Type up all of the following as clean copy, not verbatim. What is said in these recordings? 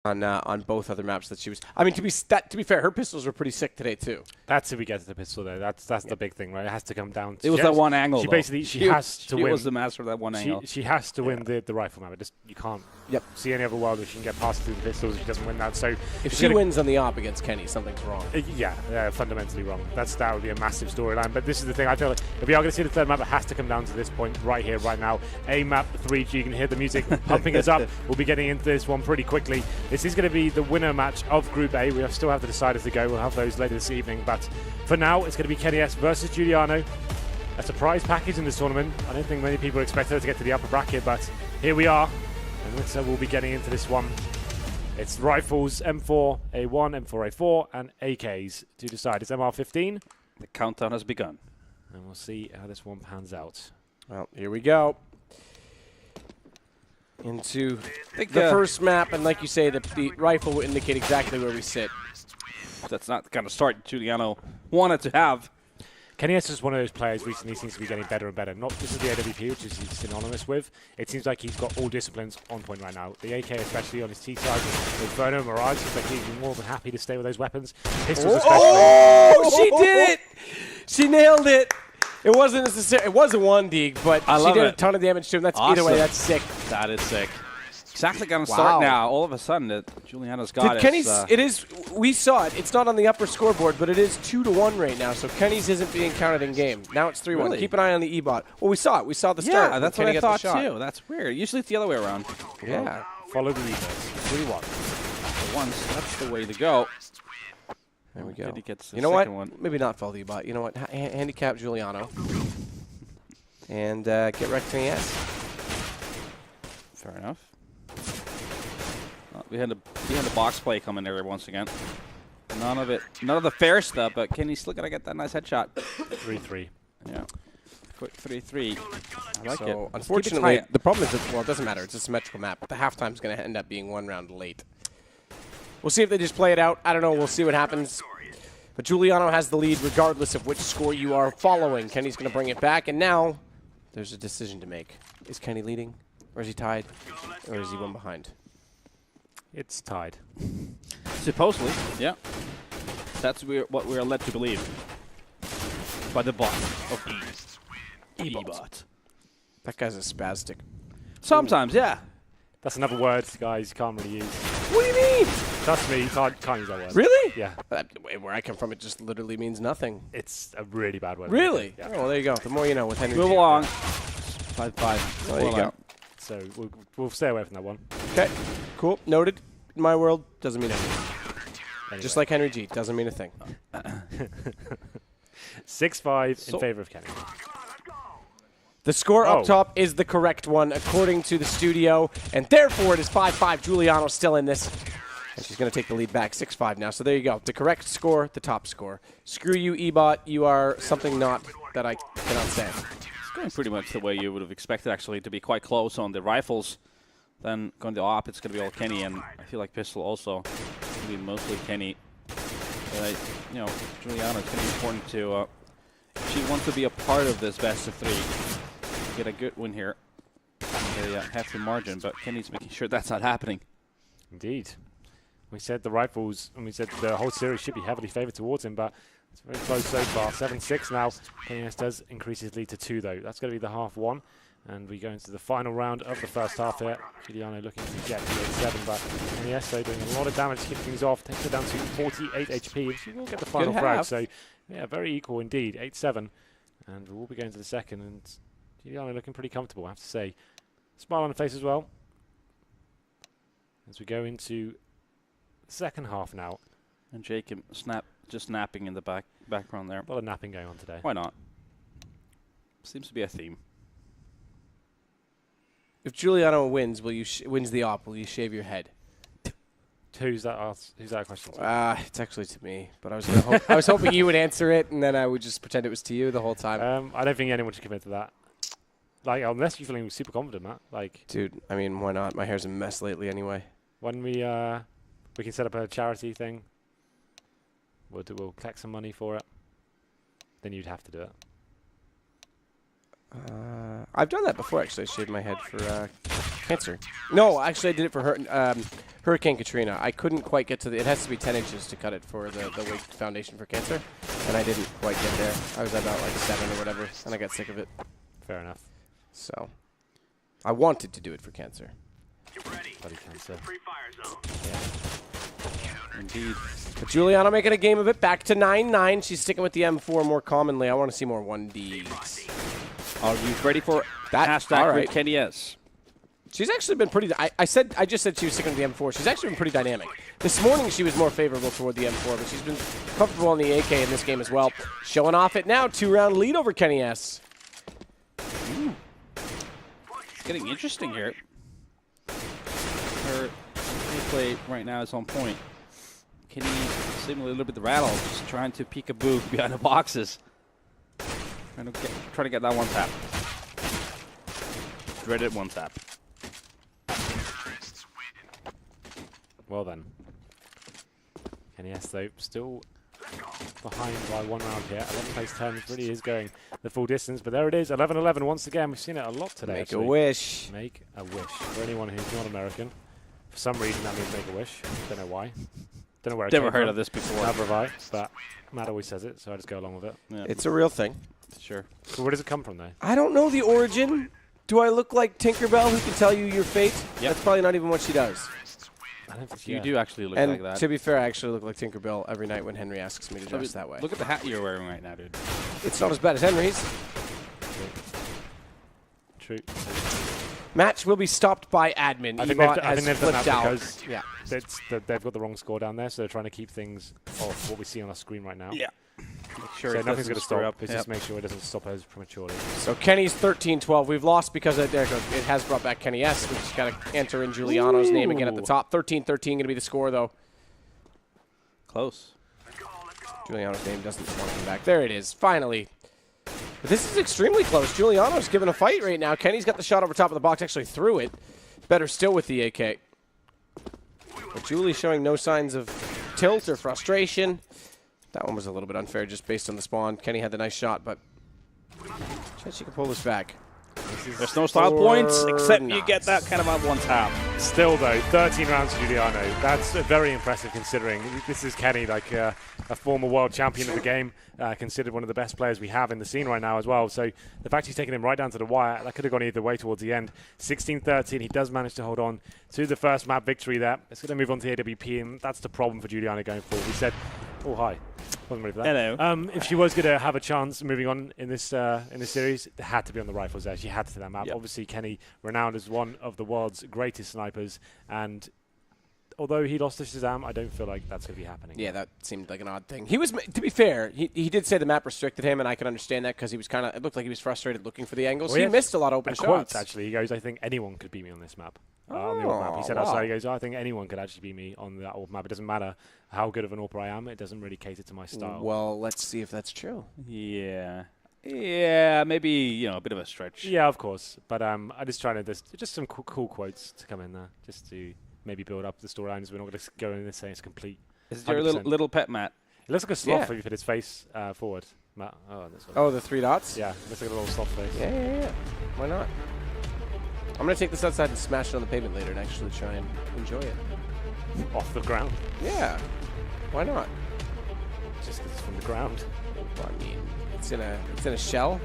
on both other maps that she was. I mean, to be fair, her pistols were pretty sick today too. That's if we get to the pistol though. That's the big thing, right? It has to come down to. It was that one angle. She though. basically she has to win. She was the master of that one angle. She has to win the rifle map. You can't see any other world where she can get past through the pistols if she doesn't win that. So if she wins on the op against Kenny, something's wrong. Yeah, fundamentally wrong. That would be a massive storyline. But this is the thing. I feel like if we are going to see the third map, it has to come down to this point right here, right now. A map 3G. You can hear the music pumping us up. We'll be getting into this one pretty quickly. This is going to be the winner match of Group A. We still have the deciders to go. We'll have those later this evening. But for now, it's going to be KennyS versus Juliano. A surprise package in this tournament. I don't think many people expected her to get to the upper bracket, but here we are. And so we'll be getting into this one. It's rifles, M4A1, M4A4, and AKs to decide. It's MR15. The countdown has begun. And we'll see how this one pans out. Well, here we go. Into the first map, and like you say, the rifle will indicate exactly where we sit. That's not the kind of start Juliano wanted to have. KennyS is one of those players recently seems to be getting better and better. Not just the AWP, which is he's synonymous with. It seems like he's got all disciplines on point right now. The AK, especially on his T side with Inferno and Mirage, seems like he'd be more than happy to stay with those weapons. Pistols especially. Oh, she did it! She nailed it. It wasn't necessary. It was a 1D, but she did a ton of damage to him. That's awesome. Either way, that's sick. That is sick. Exactly going to start now. All of a sudden, Juliano's got it. Kenny's, it is. We saw it. It's not on the upper scoreboard, but it is 2-1 right now. So KennyS isn't being counted in game. Now it's 3-1. Really? Keep an eye on the E-bot. Well, we saw it. We saw the start. Yeah, that's what I thought too. That's weird. Usually it's the other way around. Yeah. Well, follow the reverse. 3-1. For once, that's the way to go. There we go. You know what? Maybe not follow the E-bot. You know what? Handicap Juliano. And get wrecked to the S. Fair enough. We had the box play coming there once again. None of the fair stuff, but KennyS still gotta get that nice headshot. 3-3. Yeah. Quick 3-3. I like it. Unfortunately, the problem is that, well, it doesn't matter. It's a symmetrical map, but the halftime's going to end up being 1 round late. We'll see if they just play it out. I don't know. We'll see what happens. But Juliano has the lead regardless of which score you are following. Kenny's going to bring it back, and now there's a decision to make. Is Kenny leading, or is he tied, or is he one behind? It's tied. Supposedly, yeah. That's what we're led to believe. By the bot of E-bot. That guy's a spastic. Sometimes, yeah. That's another word, guys, you can't really use. What do you mean? Trust me, you can't use that word. Really? Yeah. Where I come from, it just literally means nothing. It's a really bad word. Really? Yeah. Oh, well, there you go. The more you know with Henry. Move along. 5-5. There you go. So we'll stay away from that one. Okay. Cool. Noted. In my world, doesn't mean anything. Anyway. Just like Henry G. Doesn't mean a thing. 6-5 in favor of Kenny. The score up top is the correct one according to the studio, and therefore it is 5-5. Juliano still in this, and she's going to take the lead back 6-5 now. So there you go. The correct score, the top score. Screw you, E-bot. You are something not that I cannot stand. It's going pretty much the way you would have expected, actually, to be quite close on the rifles. Then going to op, it's going to be all Kenny, and I feel like pistol also going to be mostly Kenny. But Juliano, it's going to be important to. If she wants to be a part of this best of 3. Get a good win here. Get a hefty margin, but Kenny's making sure that's not happening. Indeed. We said the rifles, and we said the whole series should be heavily favored towards him, but it's very close so far. 7-6 now. KennyS does increase his lead to 2, though. That's going to be the half one. And we go into the final round of the first half here. Juliano looking to get to 8-7, but KennyS though doing a lot of damage to keep things off. Takes it down to 48 HP, and she will get the final frag. So, yeah, very equal indeed. 8-7. And we'll be going to the second, and Juliano looking pretty comfortable, I have to say. Smile on the face as well. As we go into the second half now. And Jacob just napping in the background there. A lot of napping going on today. Why not? Seems to be a theme. If Juliano wins, wins the op, will you shave your head? Who's that a question to? It's actually to me, but I was hoping you would answer it, and then I would just pretend it was to you the whole time. I don't think anyone should commit to that. Like, unless you're feeling super confident, Matt. Like, dude, I mean, why not? My hair's a mess lately anyway. When we can set up a charity thing, we'll collect some money for it. Then you'd have to do it. I've done that before, actually. I shaved my head for Cancer. No, actually I did it for Hurricane Katrina. I couldn't quite get to the... It has to be 10 inches to cut it for the wig foundation for Cancer. And I didn't quite get there. I was about like 7 or whatever, and I got sick of it. Fair enough. So, I wanted to do it for Cancer. Bloody Cancer. Indeed. But Juliano making a game of it. Back to 9-9. She's sticking with the M4 more commonly. I want to see more 1Ds. Are you ready for That? hashtag All right. with KennyS? She's actually been pretty... I just said she was sticking with the M4. She's actually been pretty dynamic. This morning she was more favorable toward the M4, but she's been comfortable on the AK in this game as well. Showing off it now. 2-round lead over KennyS. It's getting interesting here. Her gameplay right now is on point. Kenny seemingly a little bit rattled, just trying to peek-a-boo behind the boxes. Trying to get that one tap. Dreaded one tap. Well then. KennyS though still behind by 1 round here. 11 place turns really is going the full distance, but there it is. 11-11 once again. We've seen it a lot today. Make actually. a wish. Make a wish. For anyone who's not American, for some reason that means make a wish. Don't know why. Don't know where it Never came heard from. of this before. Never have I, but Matt always says it, so I just go along with it. Yeah, It's a real thing. sure. So where does it come from though? I don't know the origin. Do I look like Tinkerbell who can tell you your fate? Yep. That's probably not even what she does. I don't think You do actually look And like that. to be fair, I actually look like Tinkerbell every night when Henry asks me to dress that way. Look at the hat you're wearing right now, dude. It's not as bad as Henry's. True. Match will be stopped by admin. I think Ebot they've has done flipped that out. because they've got the wrong score down there, so they're trying to keep things off what we see on our screen right now. Yeah. Make sure So it nothing's doesn't going to screw stop. up. It's just make sure it doesn't stop us prematurely. So Kenny's 13-12. We've lost because there it goes. It has brought back KennyS. We've just got to enter in Juliano's name again at the top. 13-13 going to be the score, though. Close. Juliano's name doesn't want to come back. There it is. Finally. But this is extremely close. Juliano's giving a fight right now. Kenny's got the shot over top of the box. Actually threw it. Better still with the AK. But Julie showing no signs of tilt or frustration. That one was a little bit unfair just based on the spawn. Kenny had the nice shot, but she can pull this back. There's no style points, except you get that kind of at one tap. Still, though, 13 rounds for Juliano. That's very impressive considering this is Kenny, like a former world champion of the game, considered one of the best players we have in the scene right now as well. So the fact he's taken him right down to the wire, that could have gone either way towards the end. 16-13, he does manage to hold on to the first map victory there. It's going to move on to the AWP, and that's the problem for Juliano going forward. We said, oh, hi. Wasn't ready for that. Hello. If she was going to have a chance moving on in this series, it had to be on the rifles there. She had to take that map. Yep. Obviously, Kenny, renowned as one of the world's greatest snipers, and although he lost to Shazam, I don't feel like that's going to be happening. Yeah, that seemed like an odd thing. He was, to be fair, he did say the map restricted him, and I can understand that because he was kind of, it looked like he was frustrated looking for the angles. Well, he yeah, missed a lot of open a shots. quote, actually. He goes, I think anyone could beat me on this map. On the AWP map. He said wow. outside, he goes, I think anyone could actually beat me on that AWP map. It doesn't matter how good of an AWPer I am. It doesn't really cater to my style. Well, let's see if that's true. Yeah. Yeah, maybe, a bit of a stretch. Yeah, of course. But I'm just trying to, just some cool quotes to come in there, just to maybe build up the storylines. We're not going to go in and say it's complete. Is it your little pet, Matt? It looks like a sloth Yeah. if you put his face forward. Matt. Oh, that's what Oh, the 3 dots? yeah, looks like a little sloth face. Yeah. Why not? I'm going to take this outside and smash it on the pavement later and actually try and enjoy it. Off the ground. Yeah. Why not? Just 'cause it's from the ground. I mean, it's in a shell.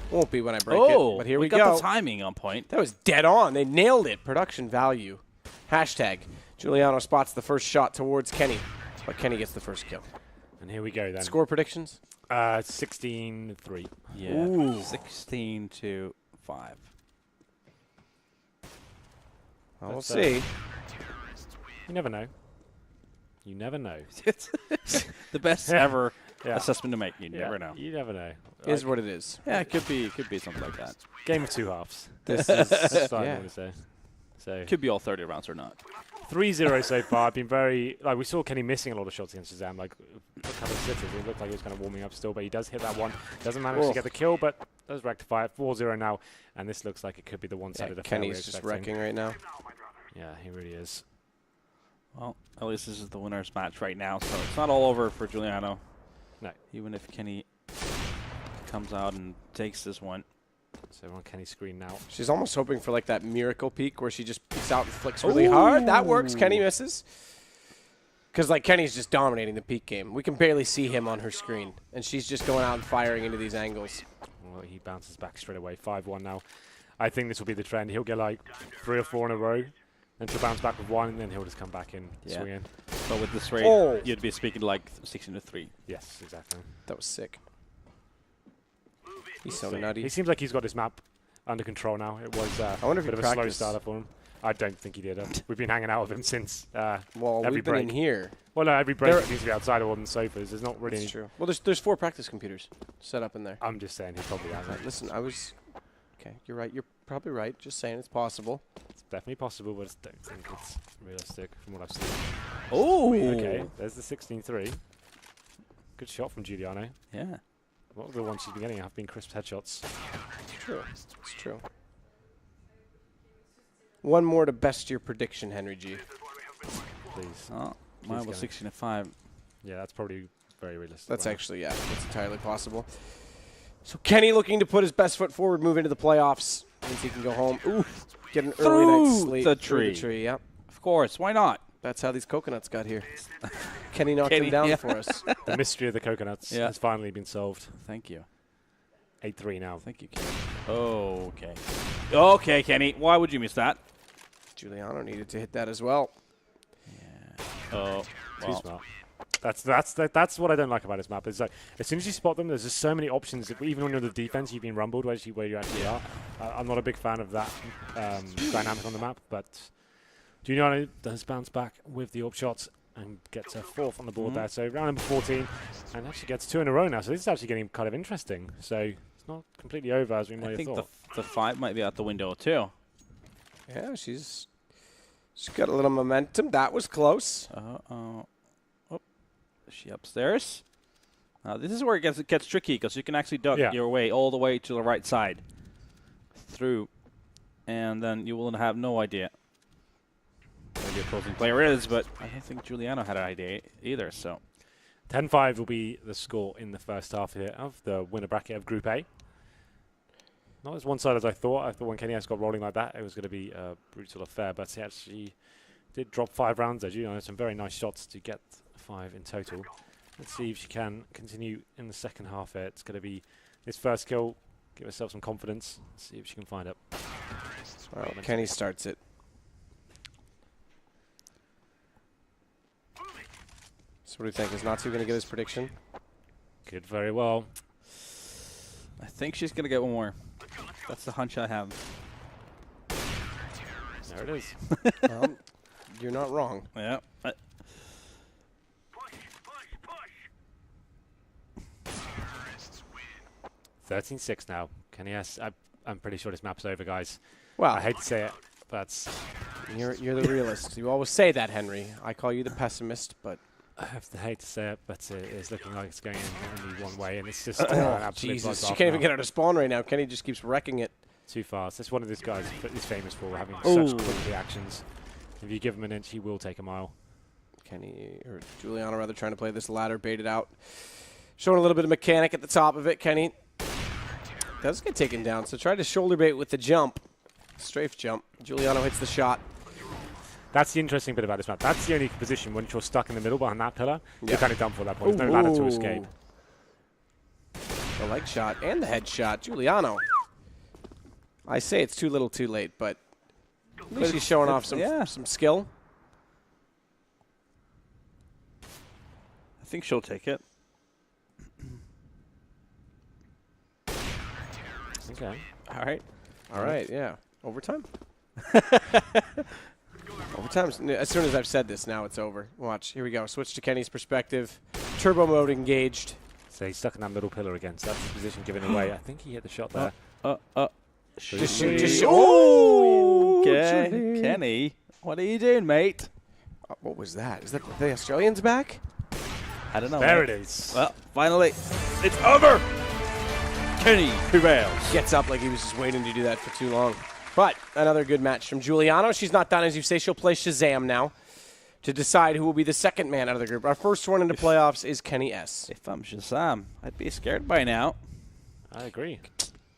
Won't be when I break Oh, it, but here we got go. the timing on point. That was dead on. They nailed it. Production value. Hashtag. Juliano spots the first shot towards Kenny, but Kenny gets the first kill. And here we go then. Score predictions? 16-3. Yeah. Ooh. 16-5. Well, we'll That's, see. You never know. You never know. It's the best ever Yeah. assessment to make. You Yeah, never know. You never know. Is what it is. Yeah, it could be something like that. Game of 2 halves. This is That's what yeah. I'm going to say. So Could be all 30 rounds or not. 3-0 so far. I've been very we saw Kenny missing a lot of shots against Shazam, like a couple of sitters. It looked like he was kind of warming up still, but he does hit that one. Doesn't manage to get the kill, but does rectify it. 4-0 now, and this looks like it could be the one-sided affair. Kenny's just wrecking right now. Yeah, he really is. Well, at least this is the winner's match right now, so it's not all over for Juliano. No. Even if Kenny comes out and takes this one. So we're on Kenny's screen now. She's almost hoping for like that miracle peek where she just peeks out and flicks really hard. That works. Kenny misses. Because like Kenny's just dominating the peek game. We can barely see him on her screen. And she's just going out and firing into these angles. Well, he bounces back straight away. 5-1 now. I think this will be the trend. He'll get like 3 or 4 in a row. Then she'll bounce back with 1, and then he'll just come back in, swing in. So with this rate, you'd be speaking like 16-3. Yes, exactly. That was sick. He's so nutty. He seems like he's got this map under control now. It was I wonder if a bit he of a slow practiced. starter for him. I don't think he did. We've been hanging out with him since Well, every we've been break. in here. Well, no, every break he seems to be outside or on the sofas. There's not really That's any... true. Well, there's 4 practice computers set up in there. I'm just saying he probably hasn't. Listen, okay, you're right. You're probably right. Just saying it's possible. It's definitely possible, but I don't think it's realistic from what I've seen. Oh! Okay, there's the 16-3. Good shot from Juliano. Yeah. A lot of the ones she's been getting have been crisp headshots. It's true. It's true. One more to best your prediction, Henry G. Please. Oh, mine was 16-5. Yeah, that's probably very realistic. That's right? actually, yeah, that's entirely possible. So Kenny looking to put his best foot forward, move into the playoffs. Means he can go home. Ooh, get an early night's sleep. the Through tree. the tree, yeah. Of course, why not? That's how these coconuts got here. Kenny knocked him down for us. The mystery of the coconuts has finally been solved. Thank you. 8-3 now. Thank you, Kenny. Okay. Okay, Kenny. Why would you miss that? Juliano needed to hit that as well. Yeah. Oh, Too smart. That's what I don't like about this map. Is like as soon as you spot them, there's just so many options. Even when you're in the defense, you've been rumbled where you actually are. I'm not a big fan of that dynamic on the map, but Juliano does bounce back with the up shots and gets a 4th on the board there. So round number 14, and actually gets 2 in a row now. So this is actually getting kind of interesting. So it's not completely over as we might have thought. I think the 5 might be out the window too. Yeah, she's got a little momentum. That was close. Oh, is she upstairs? Now this is where it gets tricky because you can actually duck your way all the way to the right side through, and then you will have no idea where the opposing player is. But I don't think Juliano had an idea either. So 10-5 will be the score in the first half here of the winner bracket of Group A. Not as one-sided as I thought. I thought when KennyS got rolling like that, it was going to be a brutal affair. But he actually did drop 5 rounds there. Juliano had some very nice shots to get 5 in total. Let's see if she can continue in the second half here. It's going to be his first kill. Give herself some confidence. See if she can find it. Well, Kenny starts it. So what do you think? Is Natsu going to get his prediction? Could very well. I think she's going to get one more. That's the hunch I have. There it is. Well, you're not wrong. Yeah. 13-6 now. KennyS, I'm pretty sure this map's over, guys. Well, I hate to say it, but you're the realist. You always say that, Henry. I call you the pessimist, but I hate to say it, but it's looking like it's going in only one way, and it's just Jesus, she can't even get out of spawn right now. Kenny just keeps wrecking it. Too fast. That's one of these guys is famous for having such quick reactions. If you give him an inch, he will take a mile. Kenny, or Juliano rather, trying to play this ladder, baited out. Showing a little bit of mechanic at the top of it. Kenny does get taken down, so try to shoulder bait with the jump. Strafe jump. Juliano hits the shot. That's the interesting bit about this map. That's the only position when you're stuck in the middle behind that pillar. You're kind of done for that point. There's no ladder to escape. The leg shot and the head shot. Juliano. I say it's too little too late, but at least he's showing off some skill. I think she'll take it. Okay. All right, yeah. Overtime? Overtime. As soon as I've said this, now it's over. Watch. Here we go. Switch to Kenny's perspective. Turbo mode engaged. So he's stuck in that middle pillar again, so that's his position given away. I think he hit the shot there. Just shoot. Oh! Okay. Kenny, what are you doing, mate? What was that? Is that the Australians back? I don't know. There it is. Well, finally, it's over. Kenny prevails. Gets up like he was just waiting to do that for too long. But another good match from Juliano. She's not done, as you say. She'll play Shazam now to decide who will be the second man out of the group. Our first one into playoffs is KennyS. If I'm Shazam, I'd be scared by now. I agree.